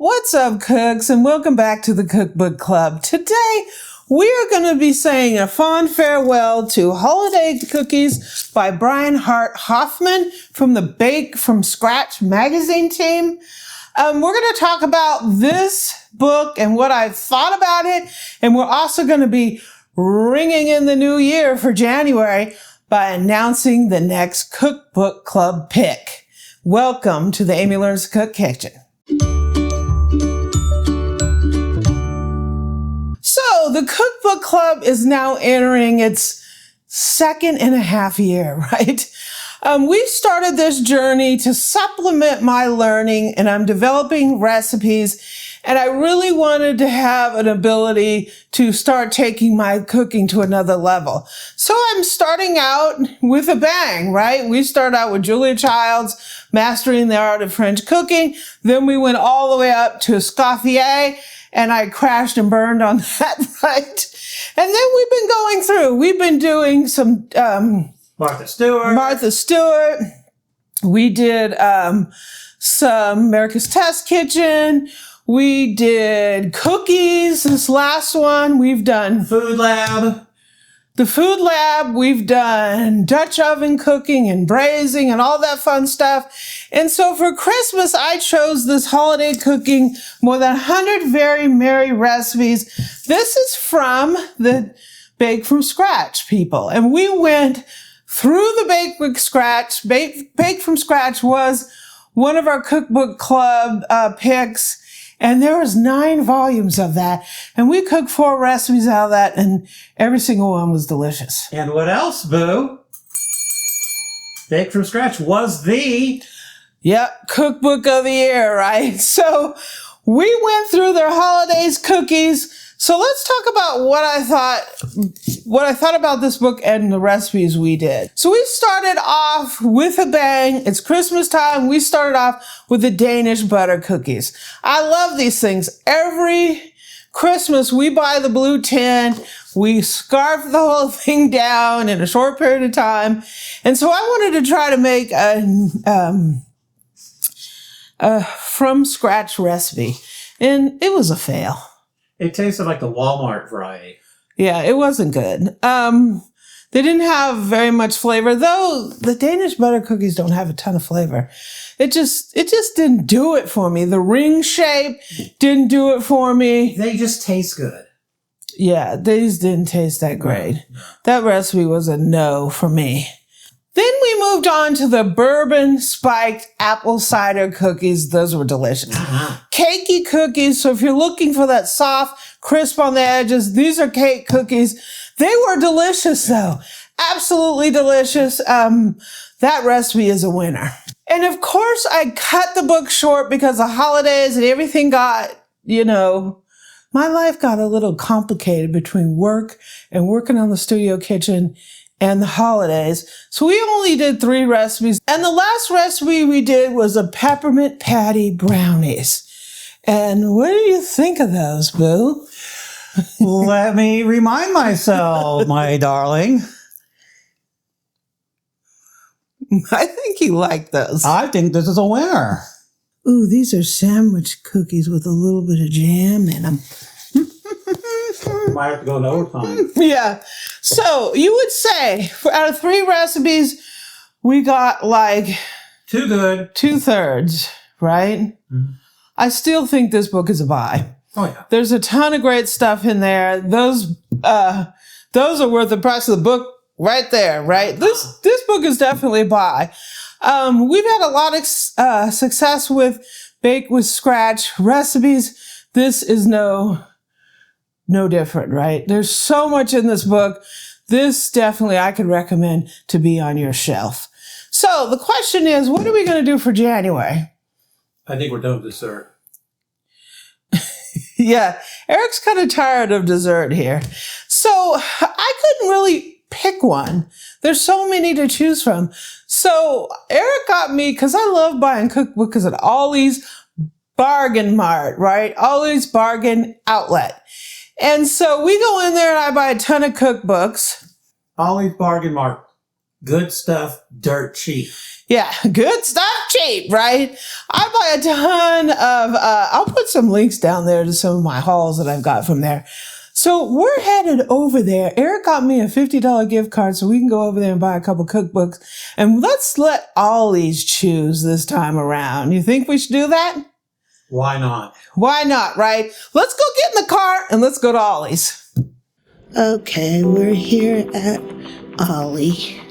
What's up, cooks, and welcome back to the Cookbook Club. Today, we are going to be saying a fond farewell to Holiday Cookies by Brian Hart Hoffman from the Bake From Scratch magazine team. We're going to talk about this book and what I thought about it, and we're also going to be ringing in the new year for January by announcing the next Cookbook Club pick. Welcome to the Amy Learns to Cook kitchen. So the Cookbook Club is now entering its second and a half year, right? We started this journey to supplement my learning, and I'm developing recipes, and I really wanted to have an ability to start taking my cooking to another level. So I'm starting out with a bang, right? We started out with Julia Child's Mastering the Art of French Cooking. Then we went all the way up to Escoffier, and I crashed and burned on that, right? And then we've been going through. We've been doing some Martha Stewart. We did some America's Test Kitchen. We did cookies. This last one, we've done Food Lab. The Food Lab. We've done Dutch oven cooking and braising and all that fun stuff. And so for Christmas, I chose this holiday cooking, more than 100 very merry recipes. This is from the Bake From Scratch people. And we went through the Bake From Scratch. Bake From Scratch was one of our Cookbook Club picks. And there was 9 volumes of that. And we cooked 4 recipes out of that, and every single one was delicious. And what else, Boo? Bake From Scratch was the... Yep, Cookbook of the Year, right? So we went through their holidays cookies. So let's talk about what I thought about this book and the recipes we did. So we started off with a bang. It's Christmas time. We started off with the Danish butter cookies. I love these things. Every Christmas, we buy the blue tin. We scarf the whole thing down in a short period of time. And so I wanted to try to make a from scratch recipe. And it was a fail. It tasted like the Walmart variety. Yeah, it wasn't good. They didn't have very much flavor, though the Danish butter cookies don't have a ton of flavor. It just didn't do it for me. The ring shape didn't do it for me. They just taste good. Yeah, these didn't taste that great. No. That recipe was a no for me. Then we moved on to the bourbon spiked apple cider cookies. Those were delicious. Cakey cookies. So if you're looking for that soft, crisp on the edges, these are cake cookies. They were delicious though. Absolutely delicious. That recipe is a winner. And of course I cut the book short because the holidays and everything got, my life got a little complicated between work and working on the studio kitchen and the holidays. So we only did 3 recipes. And the last recipe we did was a peppermint patty brownies. And what do you think of those, Boo? Let me remind myself, my darling. I think you like those. I think this is a winner. Ooh, these are sandwich cookies with a little bit of jam in them. You might have to go to overtime. Yeah. So you would say, out of 3 recipes, we got like... Too good. 2/3, right? Mm-hmm. I still think this book is a buy. Oh, yeah. There's a ton of great stuff in there. Those are worth the price of the book right there, right? This book is definitely a buy. We've had a lot of success with Bake with Scratch recipes. This is no different, right? There's so much in this book. This definitely I could recommend to be on your shelf. So the question is, what are we going to do for January? I think we're done with dessert. Yeah, Eric's kind of tired of dessert here. So I couldn't really pick one. There's so many to choose from. So Eric got me, because I love buying cookbooks at Ollie's Bargain Mart, right? Ollie's Bargain Outlet. And so we go in there and I buy a ton of cookbooks. Ollie's Bargain Mart. Good stuff, dirt cheap. Yeah, good stuff, cheap, right? I buy a ton of, I'll put some links down there to some of my hauls that I've got from there. So we're headed over there. Eric got me a $50 gift card so we can go over there and buy a couple cookbooks. And let's let Ollie's choose this time around. You think we should do that? Why not? Why not, right? Let's go get in the car and let's go to Ollie's. Okay, we're here at Ollie.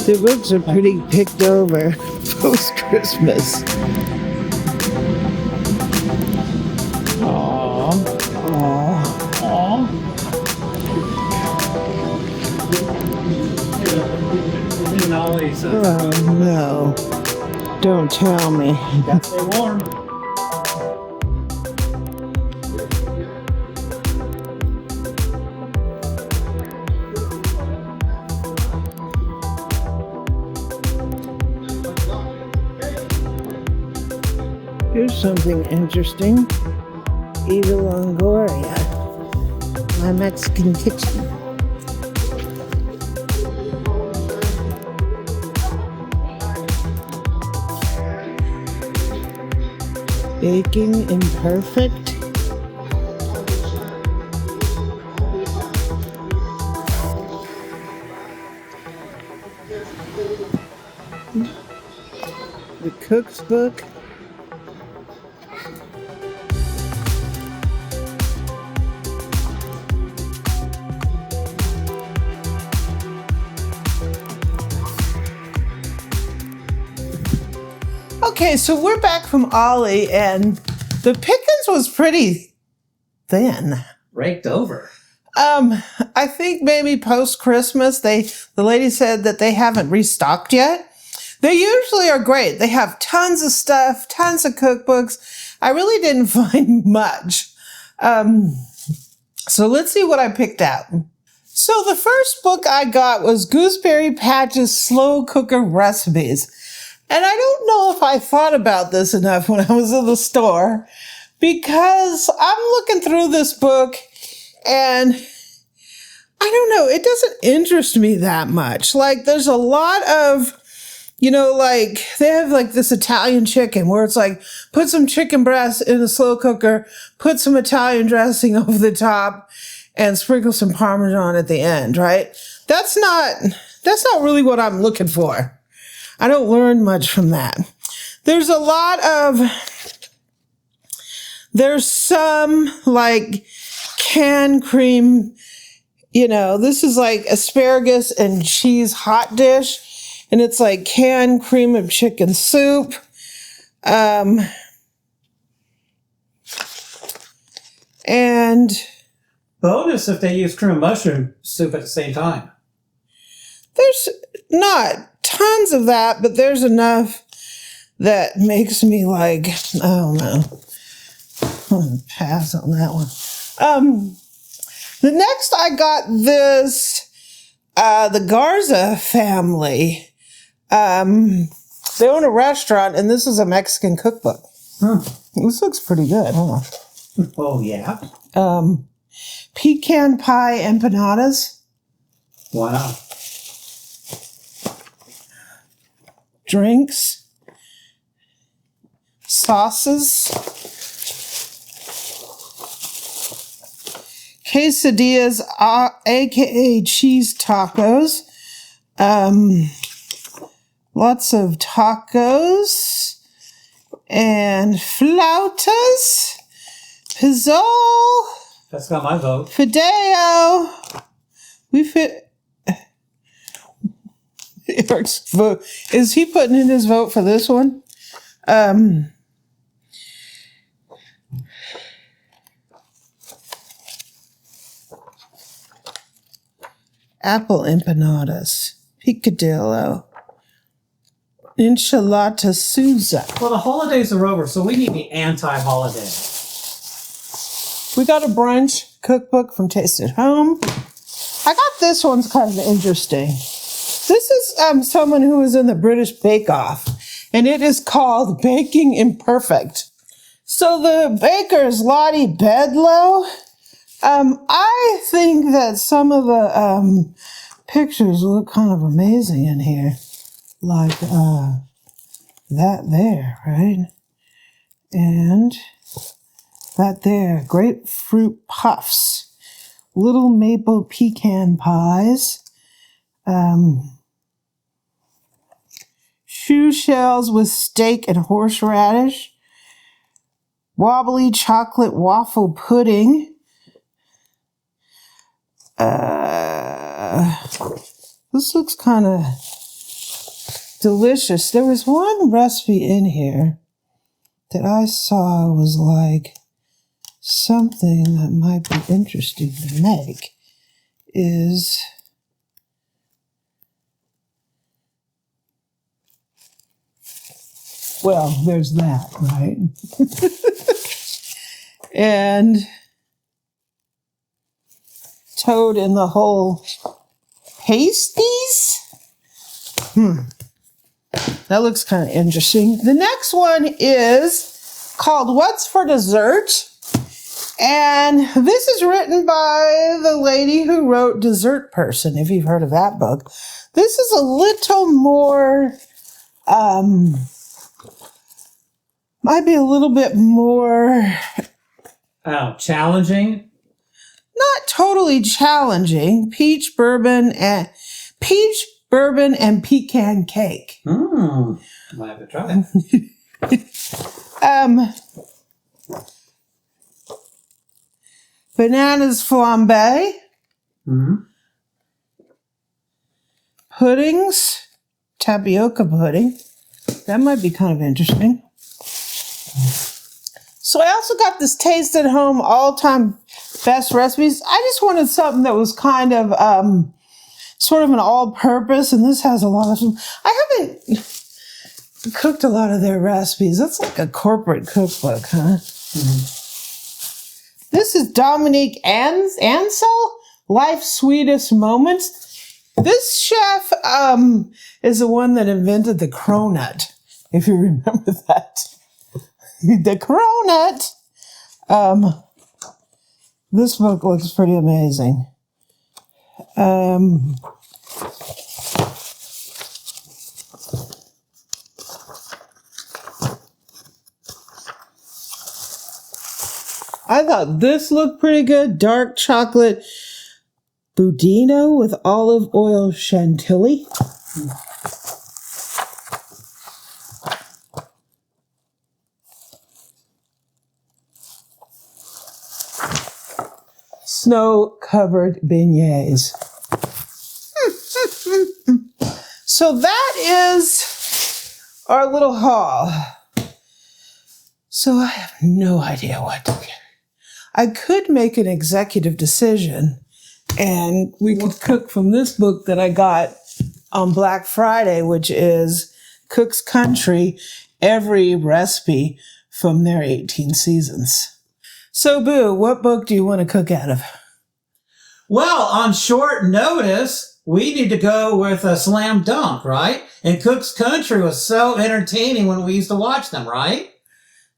The books are pretty picked over post-Christmas. Oh no. Don't tell me. Gotta stay warm. Here's something interesting. Eva Longoria, my Mexican kitchen. Baking Imperfect. The Cook's Book. Okay, so we're back from Ollie, and the pickings was pretty thin. Raked over. I think maybe post-Christmas, the lady said that they haven't restocked yet. They usually are great. They have tons of stuff, tons of cookbooks. I really didn't find much. So let's see what I picked out. So the first book I got was Gooseberry Patch's Slow Cooker Recipes. And I don't know if I thought about this enough when I was in the store, because I'm looking through this book and I don't know, it doesn't interest me that much. Like, there's a lot of, like, they have like this Italian chicken where it's like, put some chicken breast in a slow cooker, put some Italian dressing over the top, and sprinkle some Parmesan at the end, right? That's not really what I'm looking for. I don't learn much from that. There's some like canned cream, this is like asparagus and cheese hot dish, and it's like canned cream of chicken soup. And bonus if they use cream of mushroom soup at the same time. There's not tons of that, but there's enough that makes me like, I don't know. I'm gonna pass on that one. The next I got this, the Garza family. They own a restaurant, and this is a Mexican cookbook. This looks pretty good, huh? Oh, yeah. Pecan pie empanadas. Wow. Drinks, sauces, quesadillas, aka cheese tacos, lots of tacos, and flautas, pizzole. That's got my vote. Fideo. We fit. Eric's vote. Is he putting in his vote for this one? Apple empanadas, picadillo, enchilada Souza. Well, the holidays are over, so we need the anti-holiday. We got a brunch cookbook from Taste at Home. I got this one's kind of interesting. This is someone who was in the British Bake Off, and it is called Baking Imperfect. So the baker is Lottie Bedlow. I think that some of the pictures look kind of amazing in here. Like that there, right? And that there, grapefruit puffs, little maple pecan pies, shoe shells with steak and horseradish, wobbly chocolate waffle pudding. This looks kind of delicious. There was one recipe in here that I saw was like something that might be interesting to make is well, there's that, right? And toad in the whole pasties. That looks kind of interesting. The next one is called What's for Dessert? And this is written by the lady who wrote Dessert Person, if you've heard of that book. This is a little more, might be a little bit more... challenging? Not totally challenging. Peach, bourbon, and pecan cake. Might have to try it. Bananas flambe. Puddings. Tapioca pudding. That might be kind of interesting. So I also got this Taste at Home all-time best recipes. I just wanted something that was kind of sort of an all-purpose, and this has a lot of them. I haven't cooked a lot of their recipes. That's like a corporate cookbook, huh? This is Dominique Ansel, Life's Sweetest Moments. This chef is the one that invented the cronut, if you remember that. The cronut. This book looks pretty amazing. I thought this looked pretty good. Dark chocolate budino with olive oil chantilly. Snow-covered beignets. So that is our little haul. So I have no idea what to get. I could make an executive decision and we could cook from this book that I got on Black Friday, which is Cook's Country, every recipe from their 18 seasons. So, Boo, what book do you want to cook out of? Well, on short notice, we need to go with a slam dunk, right? And Cook's Country was so entertaining when we used to watch them, right?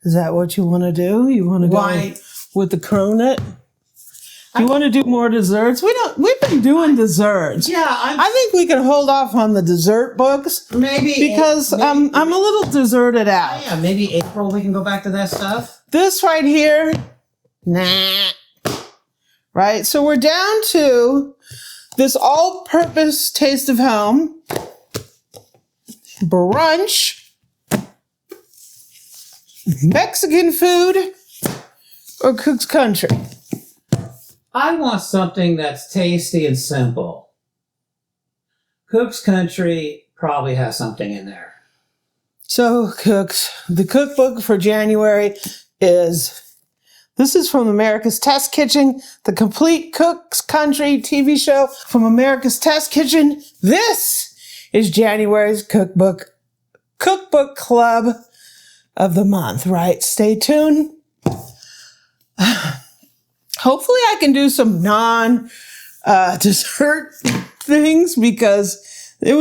Is that what you want to do? You want to go with the cronut? You want to do more desserts? We've been doing desserts. Yeah, I think we can hold off on the dessert books. Maybe. Because I'm a little deserted out. Yeah, maybe April we can go back to that stuff. This right here, nah. Right? So we're down to this all-purpose Taste of Home, brunch, Mexican food, or Cook's Country. I want something that's tasty and simple. Cook's Country probably has something in there. So, Cooks, the cookbook for January this is from America's Test Kitchen, the complete Cook's Country TV show from America's Test Kitchen. This is January's Cookbook Club of the month, right? Stay tuned. Hopefully I can do some non-dessert things because it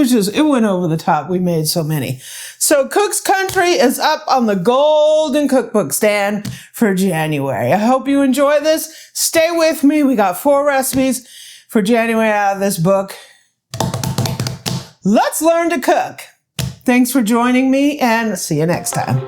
went over the top. We made so many. So Cook's Country is up on the golden cookbook stand for January. I hope you enjoy this. Stay with me. We got 4 recipes for January out of this book. Let's learn to cook. Thanks for joining me and see you next time.